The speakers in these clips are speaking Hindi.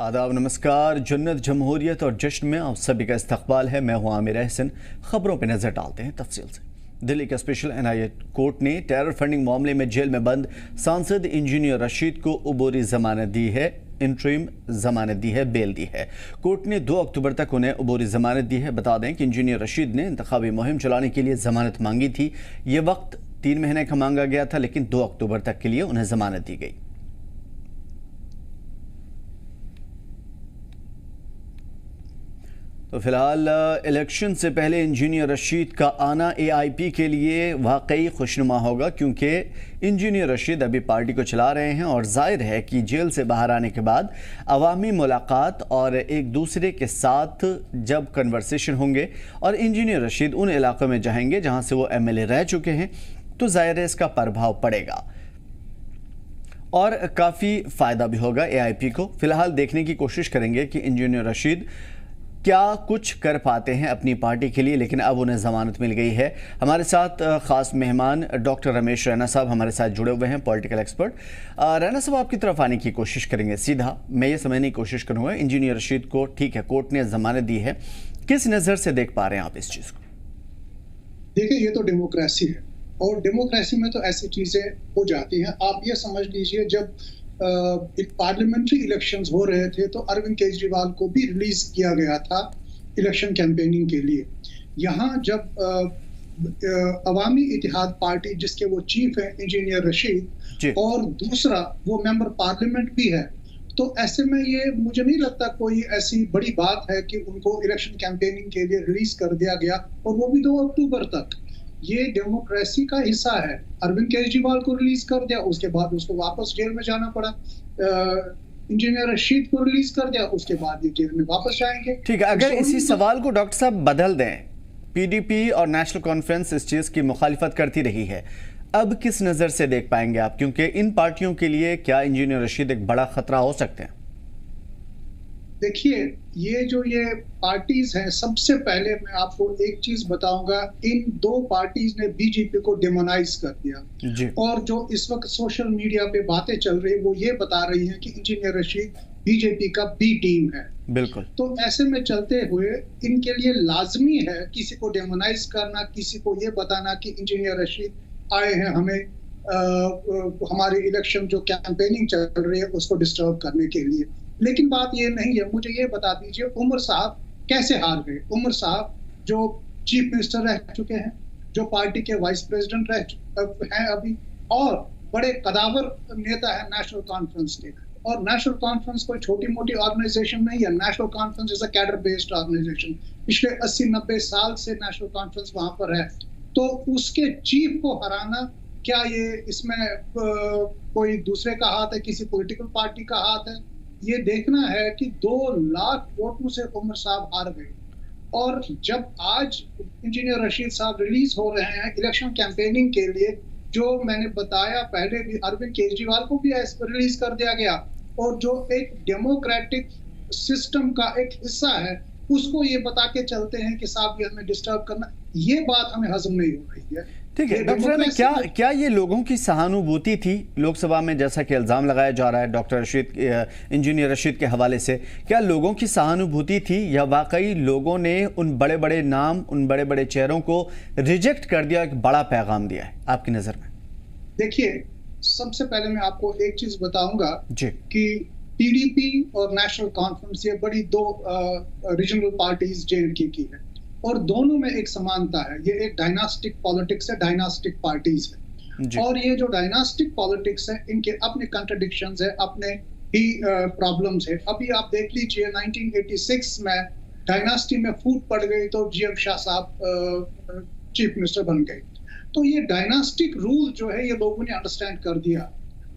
आदाब, नमस्कार। जन्नत, जमहूरियत और जश्न में आप सभी का इस्तकबाल है। मैं हूं आमिर अहसन। खबरों पर नजर डालते हैं तफसील से। दिल्ली के स्पेशल एनआईए कोर्ट ने टेरर फंडिंग मामले में जेल में बंद सांसद इंजीनियर रशीद को उबूरी जमानत दी है, इंटरिम जमानत दी है, बेल दी है। कोर्ट ने 2 अक्टूबर तक उन्हें उबूरी जमानत दी है। बता दें कि इंजीनियर रशीद ने इंतखाबी मुहिम चलाने के लिए जमानत मांगी थी। ये वक्त 3 महीने का मांगा गया था, लेकिन 2 अक्टूबर तक के लिए उन्हें जमानत दी गई। तो फिलहाल इलेक्शन से पहले इंजीनियर रशीद का आना एआईपी के लिए वाकई खुशनुमा होगा, क्योंकि इंजीनियर रशीद अभी पार्टी को चला रहे हैं और जाहिर है कि जेल से बाहर आने के बाद अवामी मुलाकात और एक दूसरे के साथ जब कन्वर्सेशन होंगे और इंजीनियर रशीद उन इलाकों में जाएंगे जहां से वो एमएलए रह चुके हैं, तो जाहिर है इसका प्रभाव पड़ेगा और काफ़ी फ़ायदा भी होगा एआईपी को। फिलहाल देखने की कोशिश करेंगे कि इंजीनियर रशीद क्या कुछ कर पाते हैं अपनी पार्टी के लिए, लेकिन अब उन्हें ज़मानत मिल गई है। हमारे साथ ख़ास मेहमान डॉक्टर रमेश रैना साहब हमारे साथ जुड़े हुए हैं, पॉलिटिकल एक्सपर्ट। रैना साहब, आपकी तरफ आने की कोशिश करेंगे। सीधा मैं ये समझने की कोशिश करूँगा, इंजीनियर रशीद को ठीक है कोर्ट ने ज़मानत दी है, किस नज़र से देख पा रहे हैं आप इस चीज़ को? देखिए, ये तो डेमोक्रेसी है और डेमोक्रेसी में तो ऐसी चीज़ें हो जाती हैं। आप ये समझ लीजिए, जब एक पार्लियामेंट्री इलेक्शंस हो रहे थे तो अरविंद केजरीवाल को भी रिलीज किया गया था इलेक्शन कैंपेनिंग के लिए। यहाँ जब अवामी इतिहाद पार्टी, जिसके वो चीफ है इंजीनियर रशीद, और दूसरा वो मेंबर पार्लियामेंट भी है, तो ऐसे में ये मुझे नहीं लगता कोई ऐसी बड़ी बात है कि उनको इलेक्शन कैंपेनिंग के लिए रिलीज कर दिया गया, और वो भी 2 अक्टूबर तक। ये डेमोक्रेसी का हिस्सा है। अरविंद केजरीवाल को रिलीज कर दिया, उसके बाद उसको वापस जेल में जाना पड़ा। इंजीनियर रशीद को रिलीज कर दिया, उसके बाद ये जेल में वापस जाएंगे। ठीक है, अगर इसी सवाल को डॉक्टर साहब बदल दें, पीडीपी और नेशनल कॉन्फ्रेंस इस चीज की मुखालिफत करती रही है, अब किस नजर से देख पाएंगे आप? क्योंकि इन पार्टियों के लिए क्या इंजीनियर रशीद एक बड़ा खतरा हो सकते हैं? देखिए, ये पार्टीज हैं, सबसे पहले मैं आपको एक चीज बताऊंगा, इन 2 पार्टीज ने बीजेपी को डिमोनाइज कर दिया। और जो इस वक्त सोशल मीडिया पे बातें चल रही है वो ये बता रही हैं कि इंजीनियर रशीद बीजेपी का बी टीम है। बिल्कुल। तो ऐसे में चलते हुए इनके लिए लाजमी है किसी को डिमोनाइज करना, किसी को ये बताना कि इंजीनियर रशीद आए हैं हमें हमारे इलेक्शन जो कैंपेनिंग चल रही है उसको डिस्टर्ब करने के लिए। लेकिन बात ये नहीं है। मुझे ये बता दीजिए, उमर साहब कैसे हार गए? उमर साहब जो चीफ मिनिस्टर रह चुके हैं, जो पार्टी के वाइस प्रेसिडेंट हैं अभी, और बड़े कदावर नेता है नेशनल कॉन्फ्रेंस के। और नेशनल कॉन्फ्रेंस कोई छोटी मोटी ऑर्गेनाइजेशन नहीं है। National Conference is a cadre based organisation. पिछले 80-90 साल से नेशनल कॉन्फ्रेंस वहां पर है। तो उसके चीफ को हराना, क्या ये इसमें कोई दूसरे का हाथ है, किसी पॉलिटिकल पार्टी का हाथ है? ये देखना है कि 2 लाख वोटों से उमर साहब हार गए। और जब आज इंजीनियर रशीद साहब रिलीज हो रहे हैं इलेक्शन कैंपेनिंग के लिए, जो मैंने बताया पहले भी, अरविंद केजरीवाल को भी रिलीज कर दिया गया, और जो एक डेमोक्रेटिक सिस्टम का एक हिस्सा है उसको ये बता के चलते हैं कि साहब ये हमें डिस्टर्ब करना, ये बात हमें हजम नहीं हो रही है। ठीक है डॉक्टर ने क्या ये लोगों की सहानुभूति थी लोकसभा में, जैसा कि इल्जाम लगाया जा रहा है डॉक्टर रशीद, इंजीनियर रशीद के हवाले से, क्या लोगों की सहानुभूति थी या वाकई लोगों ने उन बड़े बड़े नाम, उन बड़े बड़े चेहरों को रिजेक्ट कर दिया, एक बड़ा पैगाम दिया है आपकी नजर में? देखिए, सबसे पहले मैं आपको एक चीज बताऊंगा कि पीडीपी और नेशनल कॉन्फ्रेंस, ये बड़ी 2 रीजनल पार्टीज जेएनके की है, और दोनों में एक समानता है। ये एक डायनास्टिक पॉलिटिक्स है, डायनास्टिक पार्टीज है। और ये जो डायनास्टिक पॉलिटिक्स है, इनके अपने कॉन्ट्रडिक्शंस है, अपने ही प्रॉब्लम्स है। अभी आप देख लीजिए, 1986 में डायनास्टी में फूट पड़ गई तो जीएम शाह साहब चीफ मिनिस्टर बन गए। तो ये डायनास्टिक रूल जो है, ये लोगों ने अंडरस्टैंड कर दिया,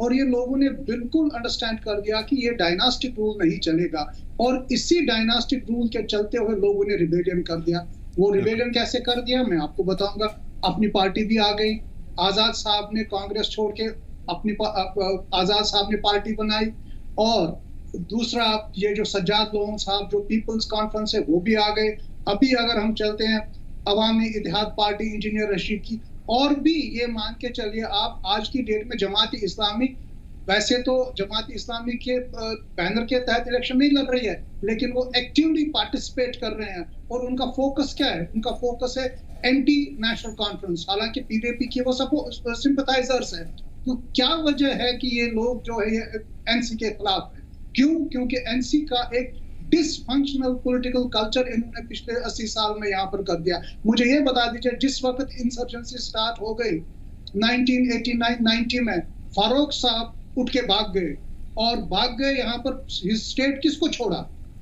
और ये लोगों ने बिल्कुल अंडरस्टैंड कर दिया कि ये डायनास्टिक रूल नहीं चलेगा। और इसी डायनास्टिक रूल के चलते हुए लोगों ने रिबेलियन कर दिया। वो रिबेलियन कैसे कर दिया मैं आपको बताऊंगा। अपनी पार्टी भी आ गई, आजाद साहब ने कांग्रेस छोड़ के अपनी आजाद साहब ने पार्टी बनाई, और दूसरा ये जो सज्जाद लोन साहब जो पीपल्स कॉन्फ्रेंस है वो भी आ गए। अभी अगर हम चलते हैं अवामी इत्तेहाद पार्टी इंजीनियर रशीद की, और भी ये मान के चलिए आप, आज की डेट में जमात इस्लामी वैसे तो जमात इस्लामी के बैनर के तहत इलेक्शन नहीं लड़ रही है, लेकिन वो एक्टिवली पार्टिसिपेट कर रहे हैं। और उनका फोकस क्या है? उनका फोकस है एंटी नेशनल कॉन्फ्रेंस। हालांकि पीडीपी के वो सब सिंपथाइजर्स है। तो क्या वजह है कि ये लोग जो है एनसी के खिलाफ है? क्यों? क्योंकि एनसी का एक डिसफंक्शनल पॉलिटिकल कल्चर इन्होंने पिछले 80 साल में यहाँ पर कर दिया। मुझे ये बता दीजिए, जिस वक्त इंसर्जेंसी स्टार्ट हो गई 1989-90 में, फारूक साहब उठ के भाग गए, और भाग गए यहाँ पर स्टेट किसको छोड़ा?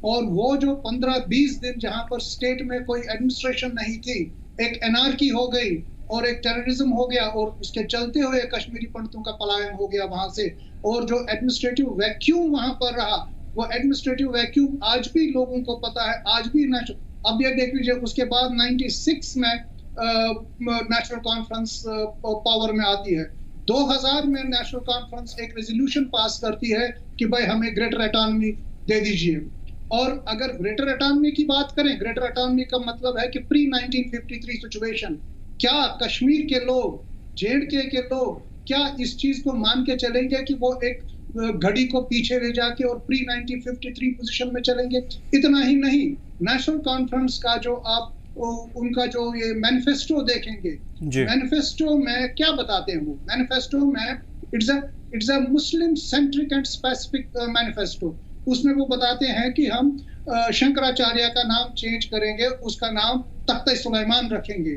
और वो जो 15-20 दिन जहाँ पर स्टेट में कोई एडमिनिस्ट्रेशन नहीं थी, एक एनार्की हो गई और एक टेररिज्म हो गया, और उसके चलते हुए कश्मीरी पंडितों का पलायन हो गया वहां से। और जो एडमिनिस्ट्रेटिव वैक्यूम वहां पर रहा, वो एडमिनिस्ट्रेटिव वैक्यूम आज भी लोगों को पता है। आज भी अब ये देख लीजिए, उसके बाद 96 में नेशनल कॉन्फ्रेंस पावर में आती है। 2000 में नेशनल कॉन्फ्रेंस एक रेजोल्यूशन पास करती है कि भाई हमें ग्रेटर ऑटोनॉमी दे दीजिए। और अगर ग्रेटर ऑटोनॉमी की बात करें, ग्रेटर ऑटोनॉमी का मतलब है कि प्री 1953 सिचुएशन, क्या कश्मीर के लोग, जेएंडके के लोग क्या इस चीज को मान के चलेंगे कि वो एक घड़ी को पीछे ले जाके और प्री 1953 पोजीशन में चलेंगे? इतना ही नहीं, नेशनल कॉन्फ्रेंस का जो आप उनका जो ये मैनिफेस्टो देखेंगे, मैनिफेस्टो में क्या बताते हैं? वो मैनिफेस्टो में it's a Muslim centric and specific manifesto. उसमें वो बताते हैं कि हम शंकराचार्य का नाम चेंज करेंगे, उसका नाम तख्त सुलेमान रखेंगे,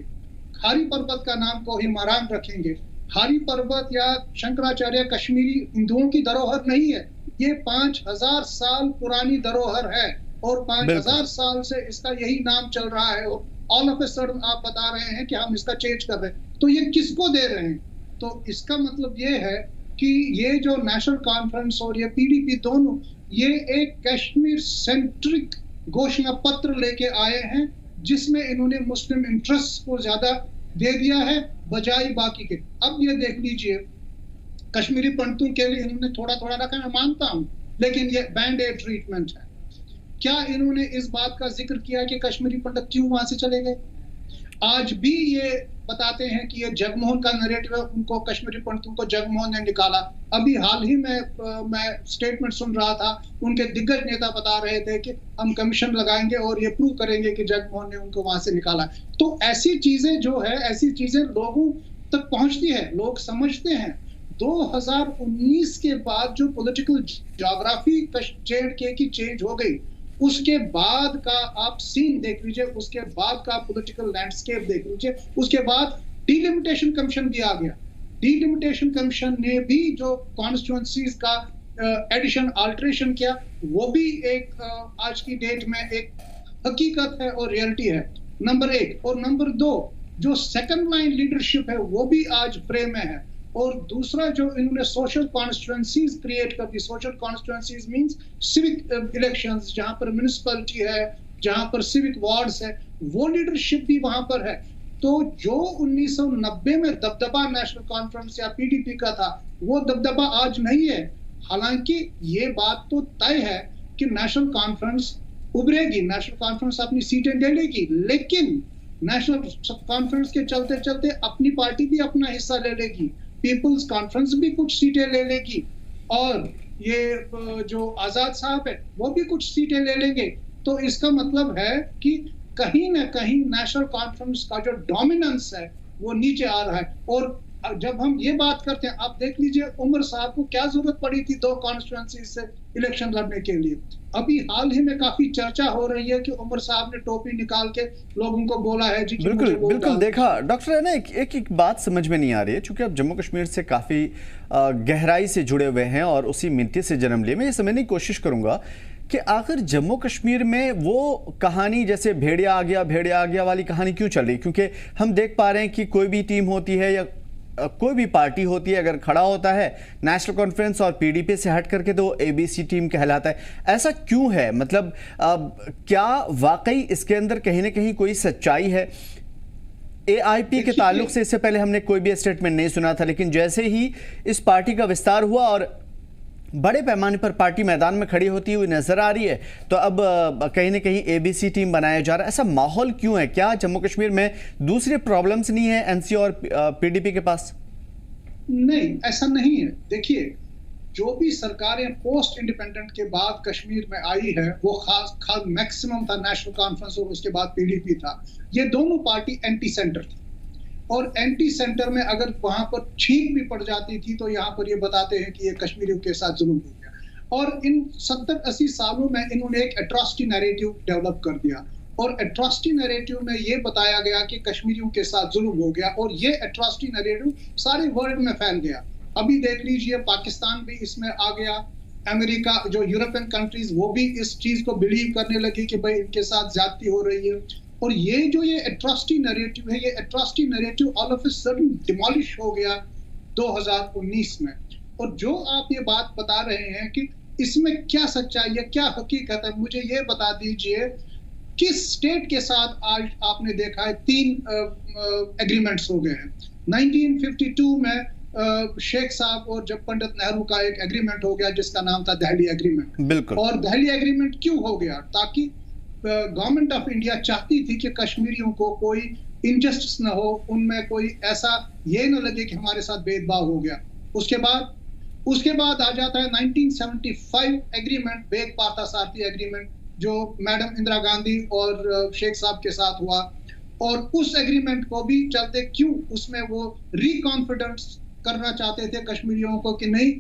खारी पर्वत का नाम कोहिमारान रखेंगे। खारी पर्वत या शंकराचार्य कश्मीरी हिंदुओं की धरोहर नहीं है, ये 5000 साल पुरानी धरोहर है, और 5000 साल से इसका यही नाम चल रहा है। और ऑल ऑफ ए सडन आप बता रहे हैं कि हम इसका चेंज कर रहे हैं, तो ये किसको दे रहे हैं? तो इसका मतलब ये है कि ये जो नेशनल कॉन्फ्रेंस और ये पीडीपी दोनों, ये एक कश्मीर सेंट्रिक घोषणा पत्र लेके आए हैं, जिसमें इन्होंने मुस्लिम इंटरेस्ट को ज्यादा दे दिया है बजाय बाकी के। अब ये देख लीजिए, कश्मीरी पंडितों के लिए इन्होंने थोड़ा थोड़ा रखा, मैं मानता हूं, लेकिन ये बैंड एड ट्रीटमेंट है। क्या इन्होंने इस बात का जिक्र किया कि कश्मीरी पंडित क्यों वहां से चले गए? आज भी ये बताते हैं कि ये जगमोहन का नैरेटिव है, उनको कश्मीरी पंडितों को जगमोहन ने निकाला। अभी हाल ही में मैं स्टेटमेंट सुन रहा था, उनके दिग्गज नेता बता रहे थे कि हम कमीशन लगाएंगे और ये प्रूव करेंगे कि जगमोहन ने उनको वहां से निकाला। तो ऐसी चीजें जो है, ऐसी चीजें लोगों तक पहुंचती है, लोग समझते हैं। 2019 के बाद जो पॉलिटिकल ज्योग्राफी जेएंडके की चेंज हो गई, उसके बाद का आप सीन देख लीजिए, उसके बाद का पॉलिटिकल लैंडस्केप देख लीजिए। उसके बाद डिलिमिटेशन कमीशन भी आ गया। डिलिमिटेशन कमीशन ने भी जो कॉन्स्टिट्यूएंसीज का एडिशन अल्टरेशन किया, वो भी एक आज की डेट में एक हकीकत है और रियलिटी है, नंबर 1। और नंबर 2, जो सेकंड लाइन लीडरशिप है वो भी आज फ्रेम में है। और दूसरा, जो इन्होंने सोशल कॉन्स्टिट्यूएंसीज क्रिएट कर दी, social constituencies means civic elections, जहां पर म्युनिसिपैलिटी है, जहां पर सिविक वार्ड्स है, वो लीडरशिप भी वहां पर है। तो जो 1990 में दबदबा नेशनल कॉन्फ्रेंस या पीडीपी का था, वो दबदबा आज नहीं है। हालांकि ये बात तो तय है कि नेशनल कॉन्फ्रेंस उभरेगी, नेशनल कॉन्फ्रेंस अपनी सीटें ले लेगी, लेकिन नेशनल कॉन्फ्रेंस के चलते चलते अपनी पार्टी भी अपना हिस्सा ले लेगी, पीपल्स कॉन्फ्रेंस भी कुछ सीटें ले लेगी, और ये जो आजाद साहब है वो भी कुछ सीटें ले लेंगे। तो इसका मतलब है कि कहीं ना कहीं नेशनल कॉन्फ्रेंस का जो डोमिनेंस है वो नीचे आ रहा है। और जब हम ये बात करते हैं, आप देख लीजिए उमर साहब को क्या जरूरत पड़ी थी 2 कॉन्स्टिट्यूएंसी से इलेक्शन लड़ने के लिए। अभी हाल ही में काफी चर्चा हो रही है कि उमर साहब ने टोपी निकाल के लोगों को बोला है जी। बिल्कुल बिल्कुल, देखा डॉक्टर, है ना, एक बात समझ में नहीं आ रही है, चूंकि आप जम्मू कश्मीर से काफी गहराई से जुड़े हुए हैं और उसी मिट्टी से जन्म लिए। मैं ये समझने की कोशिश करूंगा कि आखिर जम्मू कश्मीर में वो कहानी, जैसे भेड़िया आ गया वाली कहानी क्यों चल रही? क्योंकि हम देख पा रहे हैं कि कोई भी टीम होती है या कोई भी पार्टी होती है, अगर खड़ा होता है नेशनल कॉन्फ्रेंस और पीडीपी से हट करके तो एबीसी टीम कहलाता है। ऐसा क्यों है? मतलब क्या वाकई इसके अंदर कहीं ना कहीं कोई सच्चाई है? एआईपी के ताल्लुक से इससे पहले हमने कोई भी स्टेटमेंट नहीं सुना था, लेकिन जैसे ही इस पार्टी का विस्तार हुआ और बड़े पैमाने पर पार्टी मैदान में खड़ी होती हुई नजर आ रही है, तो अब कहीं ना कहीं एबीसी टीम बनाया जा रहा है। ऐसा माहौल क्यों है? क्या जम्मू कश्मीर में दूसरे प्रॉब्लम्स नहीं है एनसी और पीडीपी के पास? नहीं, ऐसा नहीं है। देखिए, जो भी सरकारें पोस्ट इंडिपेंडेंट के बाद कश्मीर में आई है वो खास मैक्सिमम था नेशनल कॉन्फ्रेंस और उसके बाद पीडीपी था। ये दोनों पार्टी एंटी सेंटर थी और एंटी सेंटर में अगर वहां पर छींक भी पड़ जाती थी तो यहाँ पर ये बताते हैं कि ये कश्मीरियों के साथ जुल्म हो गया। और इन 70-80 सालों में इन्होंने एक एट्रॉसिटी नैरेटिव डेवलप कर दिया और एट्रॉसिटी नैरेटिव में ये बताया गया कि कश्मीरियों के साथ जुल्म हो गया और ये एट्रॉसिटी नैरेटिव सारे वर्ल्ड में फैल गया। अभी देख लीजिए पाकिस्तान भी इसमें आ गया, अमेरिका, जो यूरोपियन कंट्रीज वो भी इस चीज को बिलीव करने लगी कि भाई इनके साथ ज्यादती हो रही है। और ये जो ये एट्रॉसिटी नैरेटिव है, ये atrocity narrative all of a sudden demolish हो गया 2019 में। और जो आप ये बात बता रहे हैं कि इसमें क्या सच्चाई है, क्या हकीकत है, मुझे ये बता दीजिए किस स्टेट के साथ आज आपने देखा है 3 एग्रीमेंट्स हो गए हैं। 1952 में शेख साहब और जब पंडित नेहरू का एक एग्रीमेंट हो गया जिसका नाम था दिल्ली एग्रीमेंट। बिल्कुल। और दिल्ली एग्रीमेंट क्यों हो गया? ताकि गवर्नमेंट ऑफ इंडिया चाहती थी कि कश्मीरियों को कोई इनजस्टिस न हो, उनमें कोई ऐसा ये न लगे कि हमारे साथ भेदभाव हो गया। उसके बाद आ जाता है 1975 एग्रीमेंट, बेग पार्था सारथी एग्रीमेंट, जो मैडम इंदिरा गांधी और शेख साहब के साथ हुआ। और उस एग्रीमेंट को भी चलते क्यों, उसमें वो रिकॉन्फिडेंस करना चाहते थे कश्मीरियों को कि नहीं,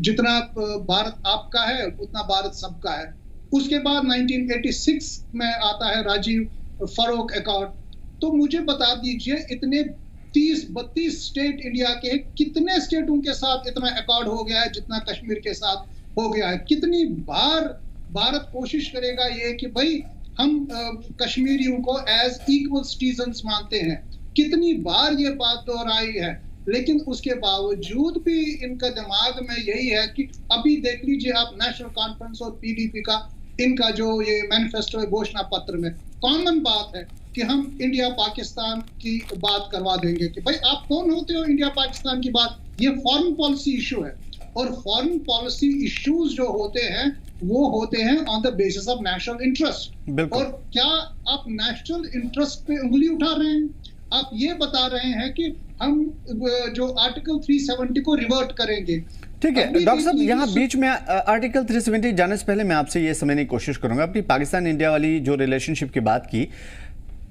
जितना भारत आपका है उतना भारत सबका है। उसके बाद 1986 में आता है राजीव फरोक अकॉर्ड। तो मुझे बता दीजिए इतने 30-32 स्टेट इंडिया के, कितने स्टेटों के साथ इतना अकॉर्ड हो गया है जितना कश्मीर के साथ हो गया है? कितनी बार भारत कोशिश करेगा ये कि भाई हम कश्मीरियों को एज इक्वल सिटीजन्स मानते हैं, कितनी बार ये बात दोहराई है, लेकिन उसके बावजूद भी इनका दिमाग में यही है कि अभी देख लीजिए आप नेशनल कॉन्फ्रेंस और पीडीपी का इनका जो ये मैनिफेस्टो है, घोषणा पत्र में कॉमन बात है कि हम इंडिया पाकिस्तान की बात करवा देंगे कि भाई आप कौन होते हो इंडिया पाकिस्तान की बात। ये फॉरेन पॉलिसी इशू है और फॉरेन पॉलिसी इश्यूज जो होते हैं वो होते हैं on the basis of national interest. और क्या आप नेशनल इंटरेस्ट पे उंगली उठा रहे हैं? आप ये बता रहे हैं कि हम जो आर्टिकल 370 को रिवर्ट करेंगे। ठीक है डॉक्टर साहब, यहाँ बीच में आर्टिकल 370 जाने से पहले मैं आपसे ये समझने की कोशिश करूंगा, अपनी पाकिस्तान इंडिया वाली जो रिलेशनशिप की बात की,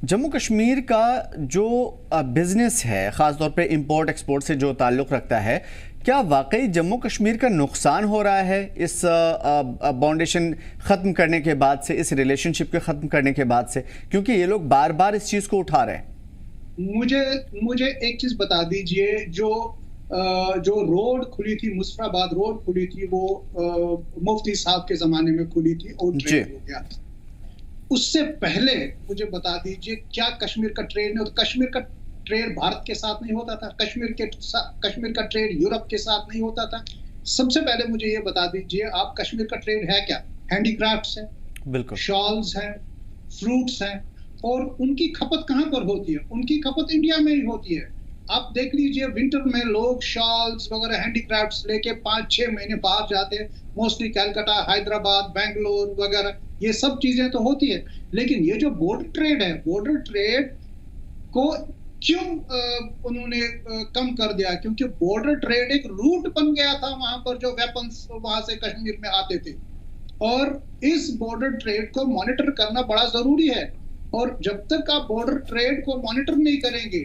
जम्मू कश्मीर का जो बिजनेस है ख़ासतौर पे इंपोर्ट एक्सपोर्ट से जो ताल्लुक़ रखता है, क्या वाकई जम्मू कश्मीर का नुकसान हो रहा है इस बाउंडेशन ख़त्म करने के बाद से, इस रिलेशनशिप के ख़त्म करने के बाद से, क्योंकि ये लोग बार बार इस चीज़ को उठा रहे हैं? मुझे एक चीज़ बता दीजिए, जो रोड खुली थी, मुजफ्फराबाद रोड खुली थी, वो मुफ्ती साहब के ज़माने में खुली थी और ट्रेड हो गया। उससे पहले मुझे बता दीजिए क्या कश्मीर का ट्रेड नहीं होता? कश्मीर का ट्रेड भारत के साथ नहीं होता था, कश्मीर का ट्रेड यूरोप के साथ नहीं होता था। सबसे पहले मुझे ये बता दीजिए आप, कश्मीर का ट्रेड है क्या? हैंडीक्राफ्ट्स है, बिल्कुल, शॉल्स हैं, फ्रूट्स हैं। और उनकी खपत कहाँ पर होती है? उनकी खपत इंडिया में ही होती है। आप देख लीजिए विंटर में लोग शॉल्स वगैरह हैंडीक्राफ्ट्स लेके 5-6 महीने बाहर जाते हैं, मोस्टली कलकत्ता, हैदराबाद, बेंगलोर वगैरह, ये सब चीजें तो होती है। लेकिन ये जो बॉर्डर ट्रेड है, बॉर्डर ट्रेड को क्यों उन्होंने कम कर दिया? क्योंकि बॉर्डर ट्रेड एक रूट बन गया था वहां पर, जो वेपन्स वहां से कश्मीर में आते थे। और इस बॉर्डर ट्रेड को मॉनिटर करना बड़ा जरूरी है। और जब तक आप बॉर्डर ट्रेड को मॉनिटर नहीं करेंगे,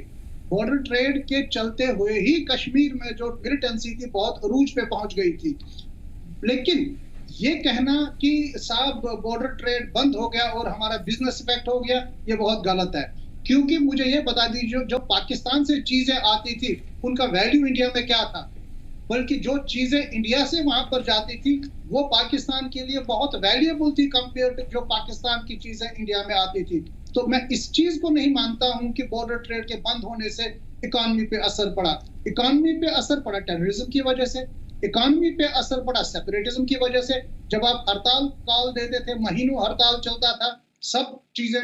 बॉर्डर ट्रेड के चलते हुए ही कश्मीर में जो मिलिटेंसी थी बहुत अरूज पे पहुंच गई थी। लेकिन ये कहना कि साहब बॉर्डर ट्रेड बंद हो गया और हमारा बिजनेस इफेक्ट हो गया, ये बहुत गलत है। क्योंकि मुझे ये बता दीजिए, जो पाकिस्तान से चीजें आती थी उनका वैल्यू इंडिया में क्या था? बल्कि जो चीजें इंडिया से वहां पर जाती थी वो पाकिस्तान के लिए बहुत वैल्यूएबल थी कंपेयर टू जो पाकिस्तान की चीजें इंडिया में आती थी। तो मैं इस चीज को नहीं मानता हूं कि बॉर्डर ट्रेड के बंद होने से इकोनॉमी पे असर पड़ा। इकोनॉमी पे असर पड़ा टेररिज्म की वजह से, इकोनॉमी पे असर पड़ा सेपरेटिज्म की वजह से। जब आप हड़ताल कॉल देते थे, महीनों हड़ताल चलता था, सब चीजें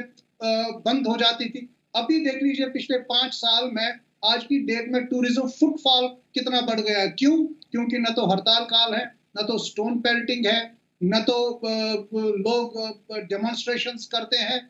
बंद हो जाती थी। अभी देख लीजिए पिछले 5 साल में, आज की डेट में टूरिज्म फुटफॉल कितना बढ़ गया है। क्यों? क्योंकि न तो हड़ताल काल है, न तो स्टोन पेल्टिंग है, न तो लोग डेमोन्स्ट्रेशंस करते हैं।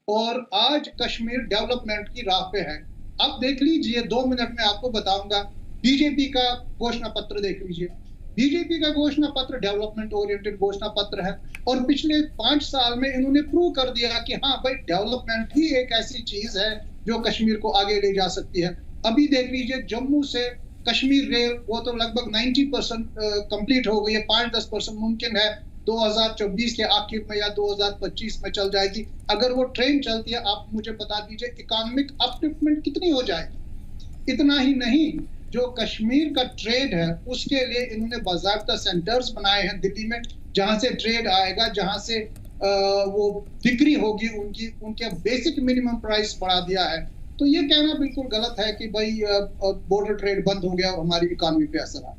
और आज कश्मीर डेवलपमेंट की राह पे है। अब देख लीजिए, 2 मिनट में आपको बताऊंगा, बीजेपी का घोषणा पत्र देख लीजिए। बीजेपी का घोषणा पत्र डेवलपमेंट ओरिएंटेड घोषणा पत्र है, और पिछले 5 साल में इन्होंने प्रूव कर दिया कि हाँ भाई, डेवलपमेंट ही एक ऐसी चीज है जो कश्मीर को आगे ले जा सकती है। अभी देख लीजिए, जम्मू से कश्मीर रेल, वो तो लगभग 90% कंप्लीट हो गई है, 5-10% मुमकिन है 2024 के आखिर में या 2025 में चल जाएगी। अगर वो ट्रेन चलती है, आप मुझे बता दीजिए इकोनॉमिक अपलिफ्टमेंट कितनी हो जाएगी। इतना ही नहीं, जो कश्मीर का ट्रेड है उसके लिए इन्होंने बाकायदा सेंटर्स बनाए हैं दिल्ली में, जहां से ट्रेड आएगा, जहां से वो बिक्री होगी, उनके बेसिक मिनिमम प्राइस बढ़ा दिया है। तो ये कहना बिल्कुल गलत है कि भाई बॉर्डर ट्रेड बंद हो गया और हमारी इकोनॉमी पे असर आ।